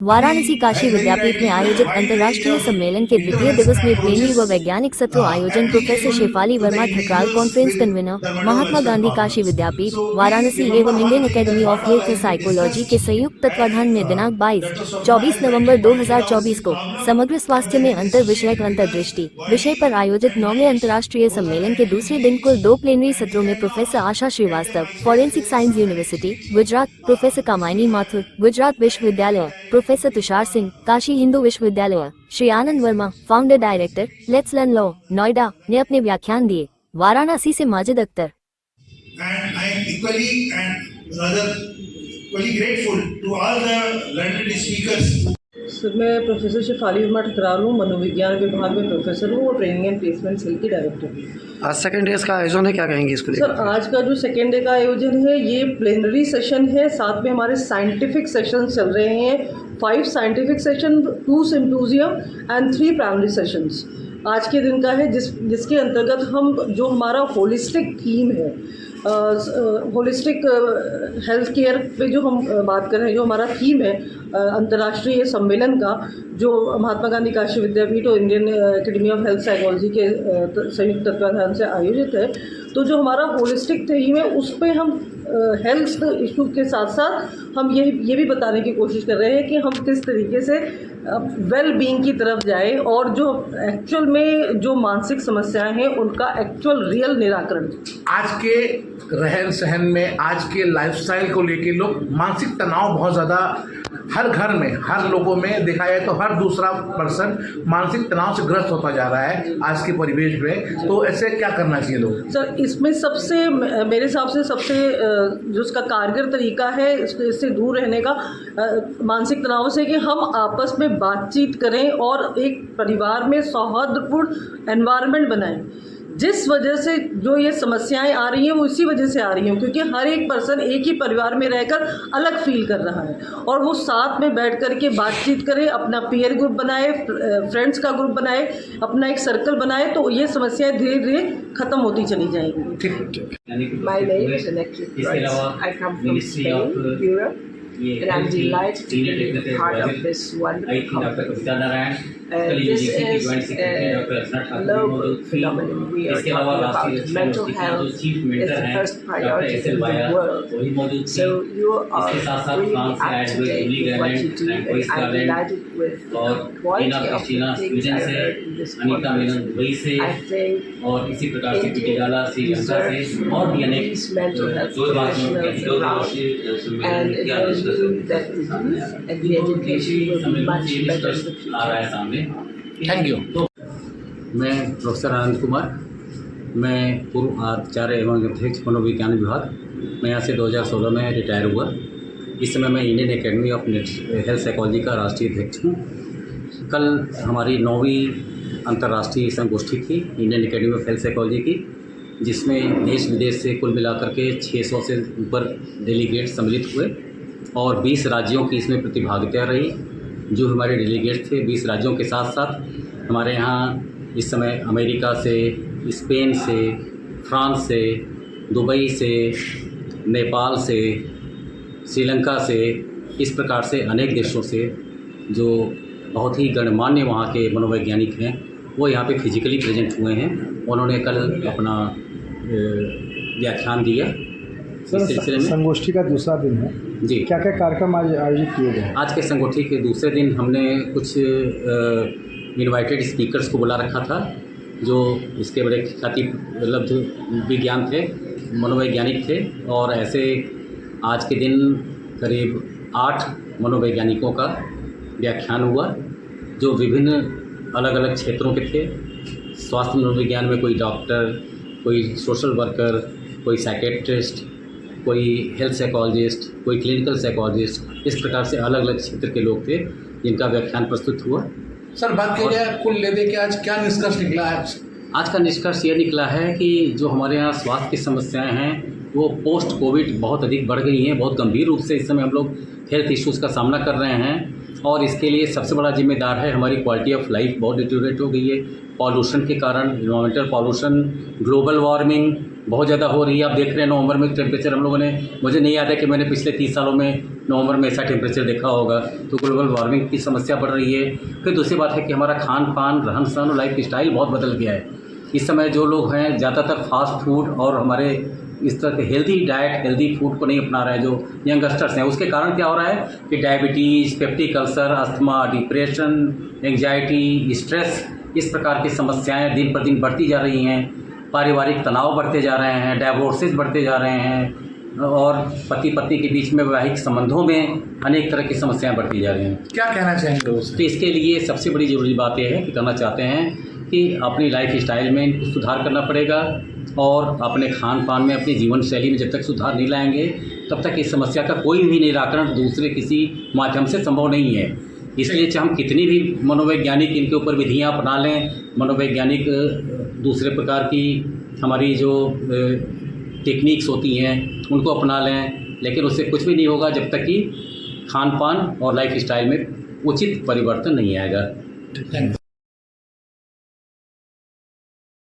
वाराणसी काशी विद्यापीठ में आयोजित अंतर्राष्ट्रीय सम्मेलन के द्वितीय दिवस में प्लेनरी व वैज्ञानिक सत्र आयोजन professor Shefali Verma Thakral conference convener Mahatma Gandhi Kashi Vidyapith Varanasi एवं Indian academy of health psychology के संयुक्त तत्वाधान में दिनांक 22-24 नवंबर 2024 को समग्र स्वास्थ्य में अंतर विषयक अंतर्दृष्टि विषय पर आयोजित 9वें अंतर्राष्ट्रीय सम्मेलन के दूसरे दिन कुल 2 प्लेनरी सत्रों में professor Asha Srivastava forensic science university Gujarat, professor Kamayani Mathur Gujarat Vishwavidyalaya, professor Tushar Singh Kashi Hindu Vishwavidyalaya, Shri Anand Verma founder director let's learn law Noida ने अपने व्याख्यान दिए। वाराणसी से Majid Akhtar. And I am equally grateful to all the learned speakers. Sir, मैं प्रोफेसर शेफाली वर्मा ठकराल हूँ, मनोविज्ञान विभाग में प्रोफेसर हूँ और ट्रेनिंग एंड प्लेसमेंट सेल की डायरेक्टर हूँ। आज सेकेंड डे का आयोजन है, क्या कहेंगे इसको लेकर? सर, आज का जो सेकेंड डे का आयोजन है ये प्लेनरी सेशन है, साथ में हमारे साइंटिफिक सेशन चल रहे हैं। 5 scientific session, 2 symposium and 3 primary sessions आज के दिन का है, जिसके अंतर्गत हम जो हमारा होलिस्टिक थीम है, होलिस्टिक हेल्थ केयर पे जो हम बात कर रहे हैं, जो हमारा थीम है अंतर्राष्ट्रीय सम्मेलन का, जो महात्मा गांधी काशी विद्यापीठ और Indian academy of health psychology के संयुक्त तत्वाधान से आयोजित है। तो जो हमारा होलिस्टिक थीम है उस पर हम हेल्थ इशू के साथ साथ हम ये भी बताने की कोशिश कर रहे हैं कि हम किस तरीके से वेल बीइंग की तरफ जाए और जो एक्चुअल में जो मानसिक समस्याएं हैं उनका एक्चुअल रियल निराकरण। आज के रहन सहन में, आज के लाइफस्टाइल को लेके लोग मानसिक तनाव बहुत ज़्यादा हर घर में, हर लोगों में देखा जाए तो हर दूसरा पर्सन मानसिक तनाव से ग्रस्त होता जा रहा है आज के परिवेश में। तो ऐसे क्या करना चाहिए लोग? सर, इसमें सबसे मेरे हिसाब से सबसे जो उसका कारगर तरीका है इससे दूर रहने का, मानसिक तनाव से, कि हम आपस में बातचीत करें और एक परिवार में सौहार्दपूर्ण एनवायरनमेंट बनाएं। जिस वजह से जो ये समस्याएं आ रही हैं वो इसी वजह से आ रही हैं क्योंकि हर एक पर्सन एक ही परिवार में रहकर अलग फील कर रहा है और वो साथ में बैठ कर के बातचीत करे, अपना पीयर ग्रुप बनाए, फ्रेंड्स का ग्रुप बनाए, अपना एक सर्कल बनाए, तो ये समस्याएं धीरे धीरे खत्म होती चली जाएंगी। ठीक। My name is Electric Rights. I come from Spain, Europe, and I'm delighted to be part of this wonderful conference. This is a global phenomenon. We are talking about mental health is the first priority in the world. So you are really up to date with what you do, and I'm delighted with the quality of the things I heard in this conference. I think India deserves these mental health professionals around, and it was really that the youth and the education will be much better in the future. Thank you. मैं professor Anand Kumar, मैं पूर्व आचार्य एवं अध्यक्ष मनोविज्ञान विभाग, मैं यहाँ से 2016 में रिटायर हुआ। इस समय मैं Indian academy of health psychology का राष्ट्रीय अध्यक्ष हूँ। कल हमारी 9वीं अंतर्राष्ट्रीय संगोष्ठी थी Indian academy of health psychology की, जिसमें देश विदेश से कुल मिलाकर के 600 से ऊपर डेलीगेट सम्मिलित हुए और 20 राज्यों की इसमें प्रतिभागिता रही। जो हमारे डेलीगेट थे 20 राज्यों के साथ साथ हमारे यहाँ इस समय अमेरिका से, स्पेन से, फ्रांस से, दुबई से, नेपाल से, श्रीलंका से, इस प्रकार से अनेक देशों से जो बहुत ही गणमान्य वहाँ के मनोवैज्ञानिक हैं वो यहाँ पे फिजिकली प्रेजेंट हुए हैं। उन्होंने कल अपना व्याख्यान दिया। सर, संगोष्ठी का दूसरा दिन है जी, क्या क्या कार्यक्रम आयोजित किए गए? आज के संगोष्ठी के दूसरे दिन हमने कुछ इनवाइटेड स्पीकर्स को बुला रखा था जो इसके बड़े ख्याति लब्ध विज्ञान थे, मनोवैज्ञानिक थे, और ऐसे आज के दिन करीब 8 मनोवैज्ञानिकों का व्याख्यान हुआ जो विभिन्न अलग अलग क्षेत्रों के थे। स्वास्थ्य मनोविज्ञान में कोई डॉक्टर, कोई सोशल वर्कर, कोई साइकेट्रिस्ट, कोई हेल्थ साइकोलॉजिस्ट, कोई क्लिनिकल साइकोलॉजिस्ट, इस प्रकार से अलग अलग क्षेत्र के लोग थे जिनका व्याख्यान प्रस्तुत हुआ। सर, बात की जाए कुल लेने के आज क्या निष्कर्ष निकला है? आज का निष्कर्ष ये निकला है कि जो हमारे यहाँ स्वास्थ्य की समस्याएं हैं वो पोस्ट कोविड बहुत अधिक बढ़ गई हैं। बहुत गंभीर रूप से इस समय हम लोग हेल्थ इश्यूज़ का सामना कर रहे हैं और इसके लिए सबसे बड़ा जिम्मेदार है हमारी क्वालिटी ऑफ लाइफ बहुत डिटेरियोरेट हो गई है पॉल्यूशन के कारण। इन्वायरमेंटल पॉल्यूशन, ग्लोबल वार्मिंग बहुत ज़्यादा हो रही है। आप देख रहे हैं नवंबर में टेम्परेचर हम लोगों ने, मुझे नहीं याद है कि मैंने पिछले 30 सालों में नवंबर में ऐसा टेम्परेचर देखा होगा। तो ग्लोबल वार्मिंग की समस्या बढ़ रही है। फिर दूसरी बात है कि हमारा खान पान, रहन सहन और लाइफ स्टाइल बहुत बदल गया है। इस समय जो लोग हैं ज़्यादातर फास्ट फूड और हमारे इस तरह के हेल्दी डाइट, हेल्दी फूड को नहीं अपना रहे हैं जो यंगस्टर्स हैं। उसके कारण क्या हो रहा है कि diabetes, peptic ulcer, asthma, depression, anxiety, stress, इस प्रकार की समस्याएं दिन पर दिन बढ़ती जा रही हैं। पारिवारिक तनाव बढ़ते जा रहे हैं, डाइवोर्सेस बढ़ते जा रहे हैं और पति पत्नी के बीच में वैवाहिक संबंधों में अनेक तरह की समस्याएं बढ़ती जा रही हैं। क्या कहना चाहेंगे लोग? तो इसके लिए सबसे बड़ी ज़रूरी बात यह है कि करना चाहते हैं कि अपनी लाइफ स्टाइल में सुधार करना पड़ेगा और अपने खान पान में, अपनी जीवन शैली में जब तक सुधार नहीं लाएंगे तब तक इस समस्या का कोई भी निराकरण दूसरे किसी माध्यम से संभव नहीं है। इसलिए चाहे हम कितनी भी मनोवैज्ञानिक इनके ऊपर विधियां अपना लें, मनोवैज्ञानिक दूसरे प्रकार की हमारी जो टेक्निक्स होती हैं उनको अपना लें, लेकिन उससे कुछ भी नहीं होगा जब तक कि खान पान और लाइफ स्टाइल में उचित परिवर्तन नहीं आएगा।